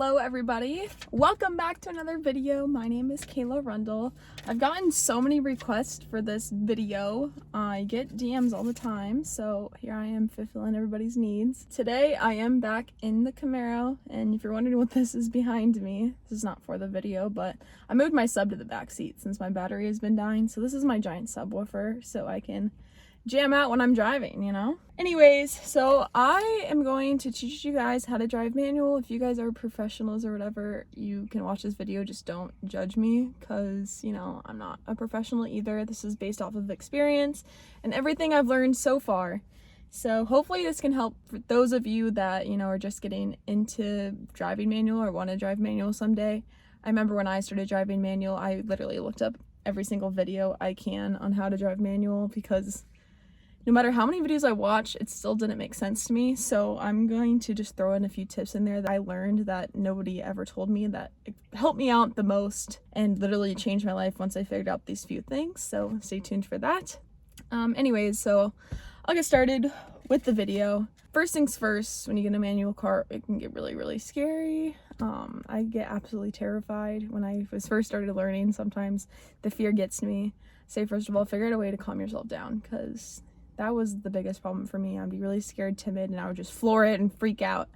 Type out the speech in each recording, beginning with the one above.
Hello everybody, welcome back to another video. My name is Kayla Rundle. I've gotten so many requests for this video. I get DMs all the time, so here I am fulfilling everybody's needs. Today I am back in the Camaro, and if you're wondering what this is behind me, this is not for the video, but I moved my sub to the back seat since my battery has been dying, so this is my giant subwoofer so I can jam out when I'm driving, you know? Anyways, so I am going to teach you guys how to drive manual. If you guys are professionals or whatever, you can watch this video. Just don't judge me because, you know, I'm not a professional either. This is based off of experience and everything I've learned so far. So hopefully this can help for those of you that, you know, are just getting into driving manual or want to drive manual someday. I remember when I started driving manual, I literally looked up every single video I can on how to drive manual because no matter how many videos I watched, it still didn't make sense to me. So I'm going to just throw in a few tips in there that I learned that nobody ever told me that helped me out the most and literally changed my life once I figured out these few things. So stay tuned for that. Anyways, so I'll get started with the video. First things first, when you get a manual car, it can get really scary. I get absolutely terrified when I first started learning. Sometimes the fear gets to me. Say, first of all, figure out a way to calm yourself down, because that was the biggest problem for me. I'd be really scared, timid, and I would just floor it and freak out.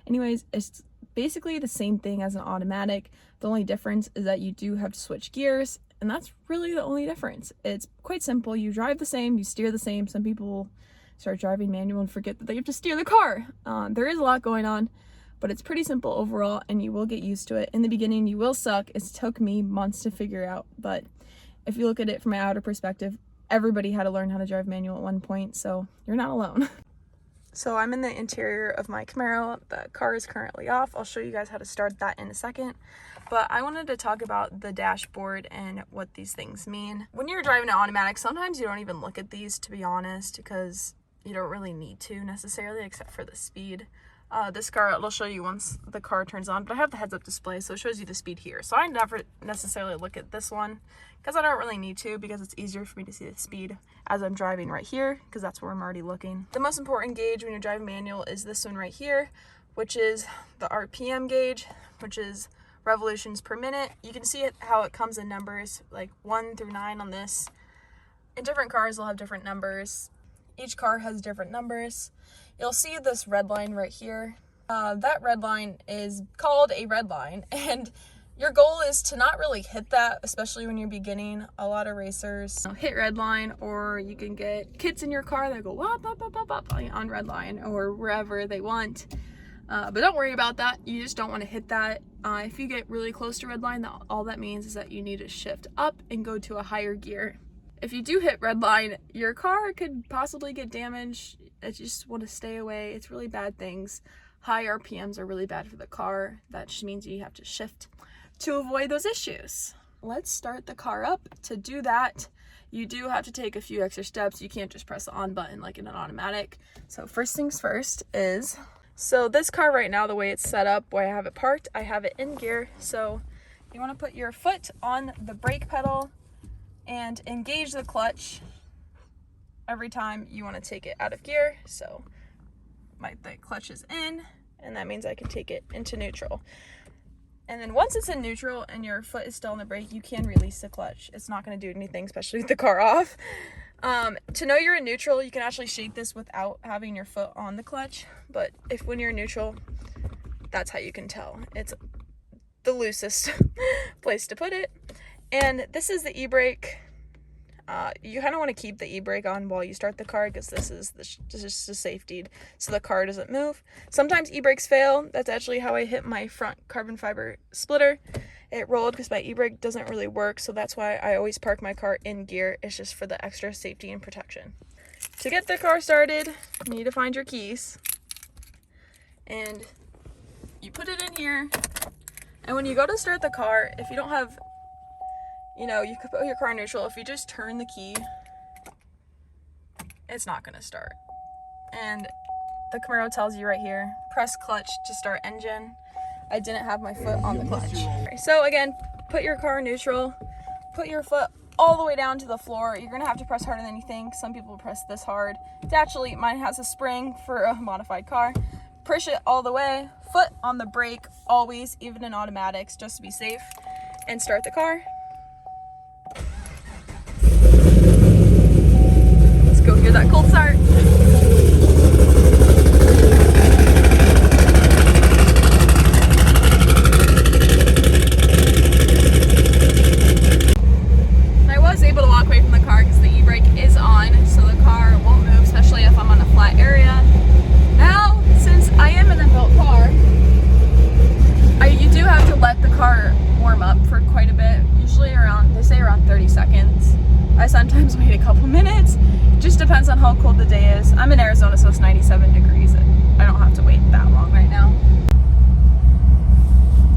Anyways, it's basically the same thing as an automatic. The only difference is that you do have to switch gears, and that's really the only difference. It's quite simple. You drive the same, you steer the same. Some people start driving manual and forget that they have to steer the car. There is a lot going on, but it's pretty simple overall, and you will get used to it. In the beginning, you will suck. It took me months to figure out, but if you look at it from an outer perspective, everybody had to learn how to drive manual at one point, so you're not alone. So I'm in the interior of my Camaro. The car is currently off. I'll show you guys how to start that in a second. But I wanted to talk about the dashboard and what these things mean. When you're driving an automatic, sometimes you don't even look at these, to be honest, because you don't really need to necessarily, except for the speed. This car, it'll show you once the car turns on, but I have the heads-up display, so it shows you the speed here. So I never necessarily look at this one because I don't really need to, because it's easier for me to see the speed as I'm driving right here, because that's where I'm already looking. The most important gauge when you're driving manual is this one right here, which is the RPM gauge, which is revolutions per minute. You can see how it comes in numbers, like 1 through 9 on this. And different cars will have different numbers. Each car has different numbers. You'll see this red line right here. That red line is called a red line, and your goal is to not really hit that, especially when you're beginning. A lot of racers hit red line, or you can get kids in your car that go wop, wop, wop, wop, wop, on red line or wherever they want. But don't worry about that. You just don't want to hit that. If you get really close to red line, all that means is that you need to shift up and go to a higher gear. If you do hit red line, your car could possibly get damaged. I just want to stay away. It's really bad things. High RPMs are really bad for the car. That just means you have to shift to avoid those issues. Let's start the car up. To do that, you do have to take a few extra steps. You can't just press the on button like in an automatic. So first things first is, so this car right now, the way it's set up, where I have it parked, I have it in gear. So you want to put your foot on the brake pedal and engage the clutch every time you want to take it out of gear. So the clutch is in, and that means I can take it into neutral. And then once it's in neutral and your foot is still on the brake, you can release the clutch. It's not going to do anything, especially with the car off. To know you're in neutral, you can actually shake this without having your foot on the clutch. But when you're in neutral, that's how you can tell. It's the loosest place to put it. And this is the e-brake. You kind of want to keep the e-brake on while you start the car, because this is just a safety so the car doesn't move. Sometimes e-brakes fail. That's actually how I hit my front carbon fiber splitter. It rolled because my e-brake doesn't really work, so that's why I always park my car in gear. It's just for the extra safety and protection. To get the car started, you need to find your keys. And you put it in here. And when you go to start the car, if you don't have, you know, you could put your car in neutral. If you just turn the key, it's not going to start. And the Camaro tells you right here, press clutch to start engine. I didn't have my foot on the clutch. So again, put your car in neutral, put your foot all the way down to the floor. You're going to have to press harder than you think. Some people press this hard. Actually, mine has a spring for a modified car. push it all the way, foot on the brake always, even in automatics, just to be safe, and start the car. Let's go get that cold start. I was able to walk away from the car because the e-brake is on, so the car won't move, especially if I'm on a flat area. Now, since I am in a built car, you do have to let the car warm up for quite a bit, usually around, they say around 30 seconds. I sometimes wait a couple minutes, just depends on how cold the day is. I'm in Arizona, so it's 97 degrees. I don't have to wait that long right now.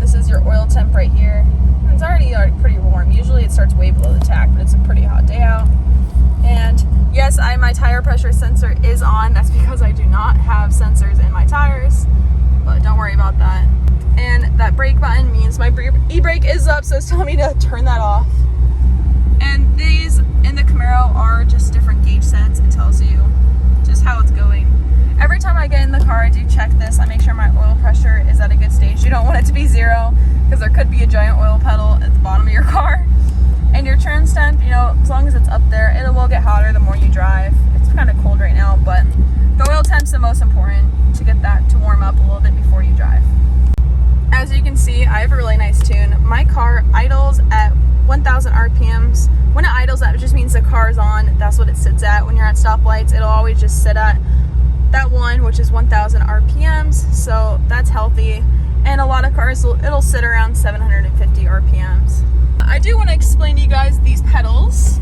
This is your oil temp right here. It's already pretty warm. Usually it starts way below the tach, but it's a pretty hot day out. And yes, my tire pressure sensor is on. That's because I do not have sensors in my tires, but don't worry about that. And that brake button means my e-brake is up, so it's telling me to turn that off. And these in the Camaro are just different gauge sets. It tells you just how it's going. Every time I get in the car, I do check this. I make sure my oil pressure is at a good stage. You don't want it to be 0 because there could be a giant oil pedal at the bottom of your car. And your turn stemp, you know, as long as it's up there, it will get hotter the more you drive. It's kind of cold right now, but the oil temp's the most important to get that to warm up a little bit before you drive. As you can see, I have a really nice tune. My car idles at 1,000 RPMs. When it idles, that just means the car is on. That's what it sits at. When you're at stoplights, it'll always just sit at that one, which is 1,000 RPMs. So that's healthy. And a lot of cars, it'll sit around 750 RPMs. I do want to explain to you guys these pedals.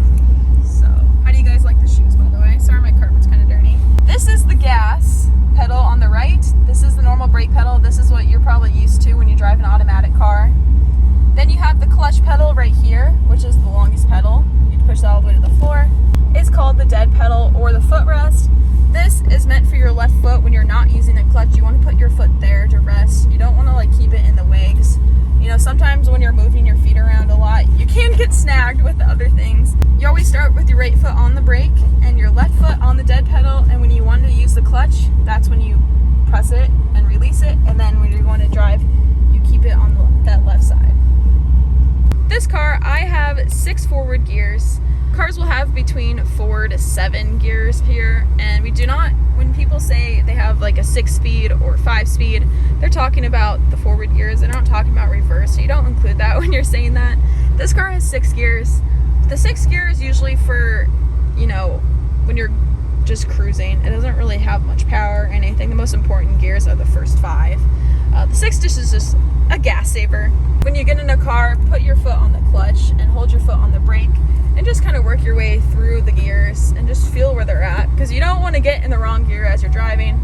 So, how do you guys like the shoes, by the way? Sorry, my carpet's kind of dirty. This is the gas pedal on the right. This is the normal brake pedal. This is what you're probably used to when you drive an automatic car. Then you have the clutch pedal right here, which is the longest pedal. You push that all the way to the floor. It's called the dead pedal or the footrest. This is meant for your left foot when you're not using a clutch. You want to put your foot there to rest. You don't want to like keep it in the way, because you know, sometimes when you're moving your feet around a lot, you can get snagged with the other things. You always start with your right foot on the brake and your left foot on the dead pedal, and when you want to use the clutch, that's when you press it and release it, and then when you're going to drive, you keep it on that left side. This car, I have 6 forward gears. Cars will have between 4 to 7 gears here, and we do not, when people say they have like a 6-speed or 5-speed, they're talking about the forward gears. They're not talking about reverse, so you don't include that when you're saying that. This car has 6 gears. The 6th gear is usually for, you know, when you're just cruising. It doesn't really have much power or anything. The most important gears are the first 5. The 6th is just a gas saver. When you get in a car, put your foot on the clutch and hold your foot on the brake, and just kind of work your way through the gears and just feel where they're at, because you don't want to get in the wrong gear as you're driving.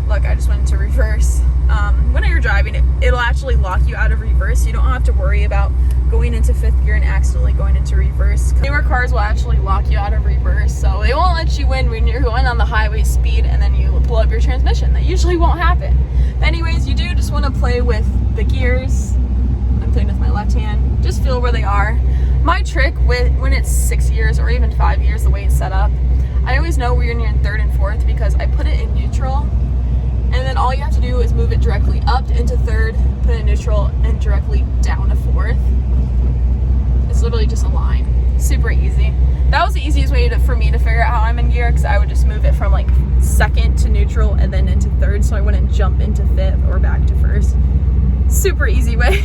Look, I just went into reverse. When you're driving, it'll actually lock you out of reverse. You don't have to worry about going into 5th gear and accidentally going into reverse. Newer cars will actually lock you out of reverse, so they won't let you in when you're going on the highway speed and then you blow up your transmission. That usually won't happen. But anyways, you do just want to play with the gears. I'm playing with my left hand. Just feel where they are. My trick when it's 6 gears or even 5 gears, the way it's set up, I always know when you're in 3rd and 4th because I put it in neutral, and then all you have to do is move it directly up into 3rd, put it in neutral, and directly down to 4th. It's literally just a line. Super easy. That was the easiest way for me to figure out how I'm in gear, because I would just move it from like 2nd to neutral and then into 3rd, so I wouldn't jump into 5th or back to 1st. Super easy way.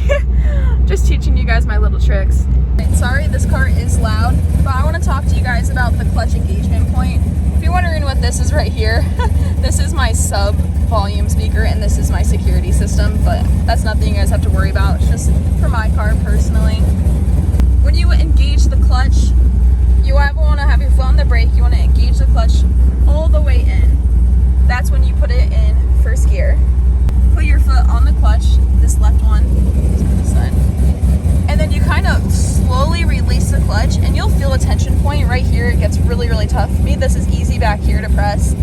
Just teaching you guys my little tricks. Sorry, this car is loud, but I want to talk to you guys about the clutch engagement point. If you're wondering what this is right here, this is my sub volume speaker and this is my security system, but that's nothing you guys have to worry about. It's just for my car personally. When you engage the clutch, you want to have your foot on the brake. You want to engage the clutch all the way in. That's when you put it in 1st gear. Put your foot on the clutch, this left one, this side, and then you kind of slowly release the clutch, and you'll feel a tension point right here. It gets really, really tough. For me, this is easy back here to press.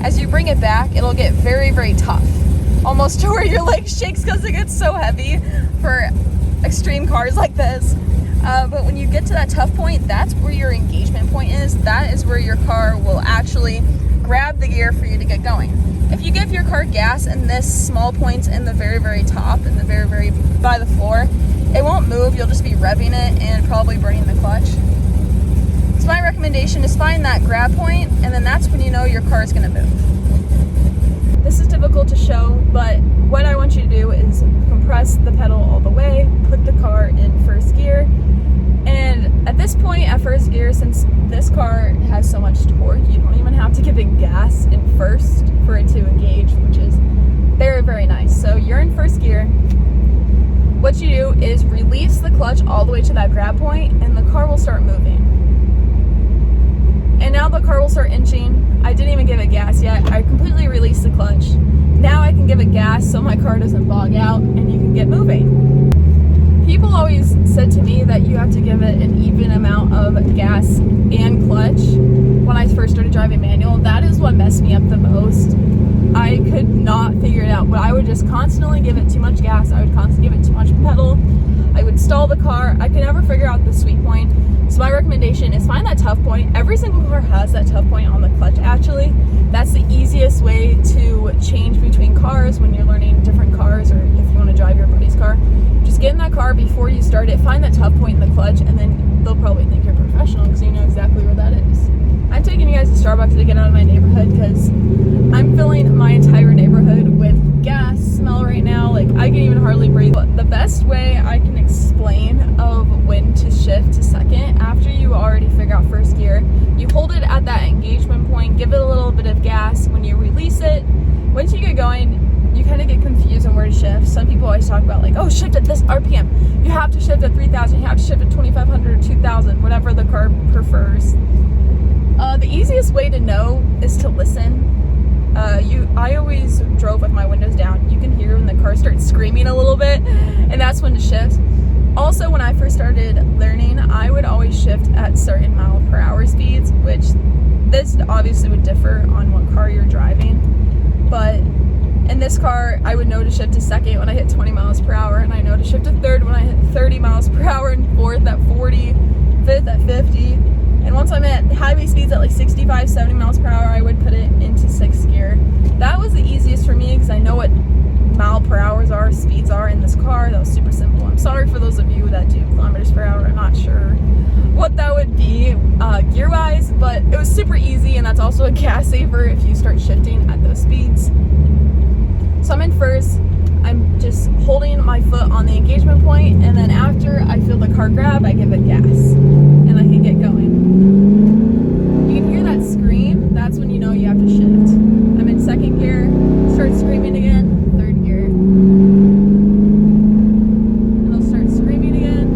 As you bring it back, it'll get very, very tough, almost to where your leg shakes because it gets so heavy for extreme cars like this. But when you get to that tough point, that's where your engagement point is. That is where your car will actually grab the gear for you to get going. If you give your car gas in this small points in the very, very top, in the very, very by the floor, it won't move. You'll just be revving it and probably burning the clutch. So my recommendation is find that grab point, and then that's when you know your car is going to move. This is difficult to show, but what I want you to do is compress the pedal all the way, put the car in first gear, and at this point at first gear, since this car has so much torque, you don't even have to give it gas in first for it to engage, which is very, very nice. So you're in first gear. What you do is release the clutch all the way to that grab point, and the car will start moving. And now the car will start inching. I didn't even give it gas yet. I completely released the clutch. Now I can give it gas so my car doesn't bog out and you can get moving. People always said to me that you have to give it an even amount of gas and clutch when I first started driving manual. That is what messed me up the most. I could not figure it out, but I would just constantly give it too much gas. I would constantly give it too much pedal. I would stall the car. I could never figure out the sweet point. So my recommendation is find that tough point. Every single car has that tough point on the clutch actually. That's the easiest way to change between cars when you're learning different cars, or if you want to drive your buddy's car. Just get in that car before you start it, find that tough point in the clutch, and then they'll probably think you're professional because you know exactly where that is. I'm taking you guys to Starbucks to get out of my neighborhood because I'm filling my entire neighborhood with gas smell right now. Like, I can even hardly breathe. But the best way I can explain of when to shift to second, after you already figure out first gear, you hold it at that engagement point, give it a little bit of gas. When you release it, once you get going, you kind of get confused on where to shift. Some people always talk about like, oh, shift at this RPM. You have to shift at 3,000. You have to shift at 2,500 or 2,000, whatever the car prefers. The easiest way to know is to listen. I always drove with my windows down. You can hear when the car starts screaming a little bit, and that's when to shift. Also, when I first started learning, I would always shift at certain mile-per-hour speeds, which this obviously would differ on what car you're driving. But in this car, I would know to shift to second when I hit 20 miles per hour, and I know to shift to third when I hit 30 miles per hour, and fourth at 40, fifth at 50. And once I'm at highway speeds at like 65, 70 miles per hour, I would put it into sixth gear. That was the easiest for me because I know what mile per hours are, speeds are in this car. That was super simple. I'm sorry for those of you that do kilometers per hour. I'm not sure what that would be gear-wise, but it was super easy, and that's also a gas saver if you start shifting at those speeds. So I'm in first. I'm just holding my foot on the engagement point, and then after I feel the car grab, I give it gas, and I can get going. You can hear that scream. That's when you know you have to shift. I'm in second gear, start screaming again, third gear. And I'll start screaming again,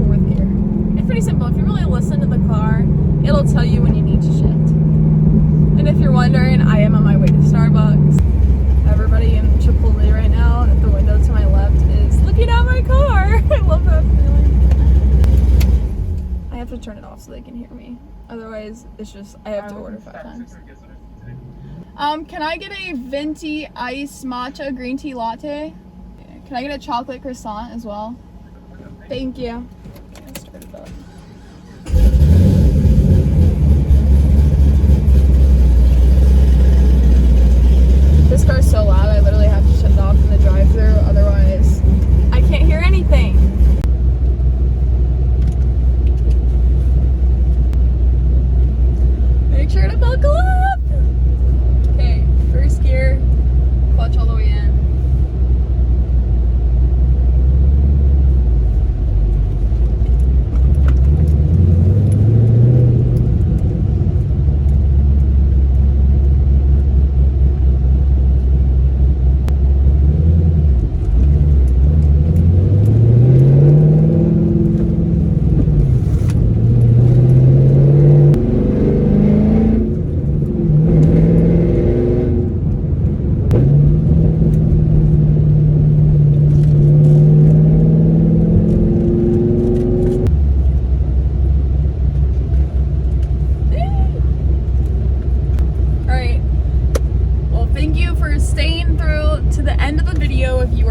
fourth gear. It's pretty simple. If you really listen to the car, it'll tell you when you need to shift. And if you're wondering, I am on my way to Starbucks. Everybody in Chipotle right now at the window to my left is looking at my car. I love that feeling. I have to turn it off so they can hear me. Otherwise, it's just, I have to order 5 times. Can I get a venti iced matcha green tea latte? Can I get a chocolate croissant as well? Thank you. I started up. This car's so loud, I literally have to shut it off in the drive-thru, otherwise I can't hear anything. Make sure to buckle up! Okay, first gear, clutch all the way in.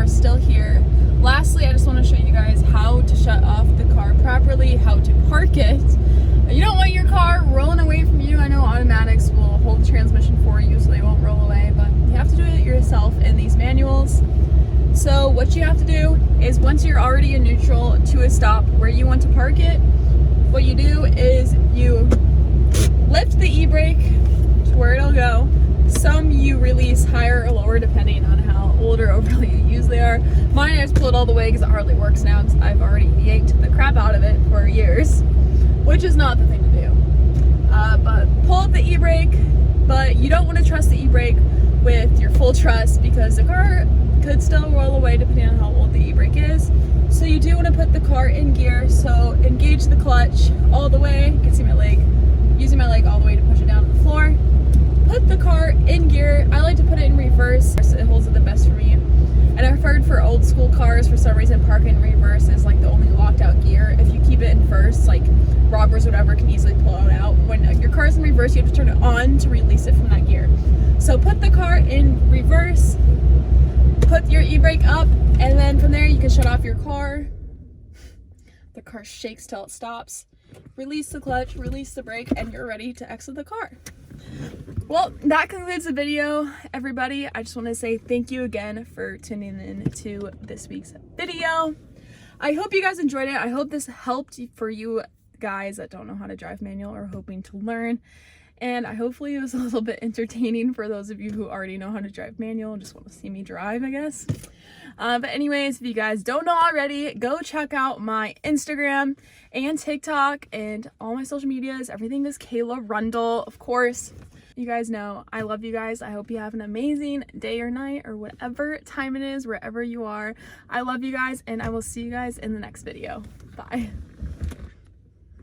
Still here. Lastly, I just want to show you guys how to shut off the car properly, how to park it. You don't want your car rolling away from you. I know automatics will hold the transmission what you have to do is once you're already in neutral to a stop where you want to park it, what you do is you lift the e-brake to where it'll go. Some you release higher or lower depending on how old or overly used they are. Mine I just pull it all the way because it hardly works now because I've already yanked the crap out of it for years, which is not the thing to do. But pull up the e-brake, but you don't want to trust the e-brake with your full trust because the car could still roll away depending on how old the e-brake is. So you do want to put the car in gear, so engage the clutch all the way. You can see my leg, using my leg all the way to push it down to the floor. Put the car in gear. I like to put it in reverse, so it holds it the best for me. And I've heard for old school cars, for some reason, parking in reverse is like the only locked out gear. If you keep it in first, like robbers, whatever, can easily pull it out. When your car's in reverse, you have to turn it on to release it from that gear. So put the car in reverse, put your e-brake up, and then from there you can shut off your car. The car shakes till it stops. Release the clutch, release the brake, and you're ready to exit the car. Well, that concludes the video, everybody. I just want to say thank you again for tuning in to this week's video. I hope you guys enjoyed it. I hope this helped for you guys that don't know how to drive manual or hoping to learn. And hopefully it was a little bit entertaining for those of you who already know how to drive manual and just want to see me drive, I guess. But anyways, if you guys don't know already, go check out my Instagram and TikTok and all my social medias. Everything is Kayla Rundle, of course. You guys know I love you guys. I hope you have an amazing day or night or whatever time it is, wherever you are. I love you guys, and I will see you guys in the next video. Bye.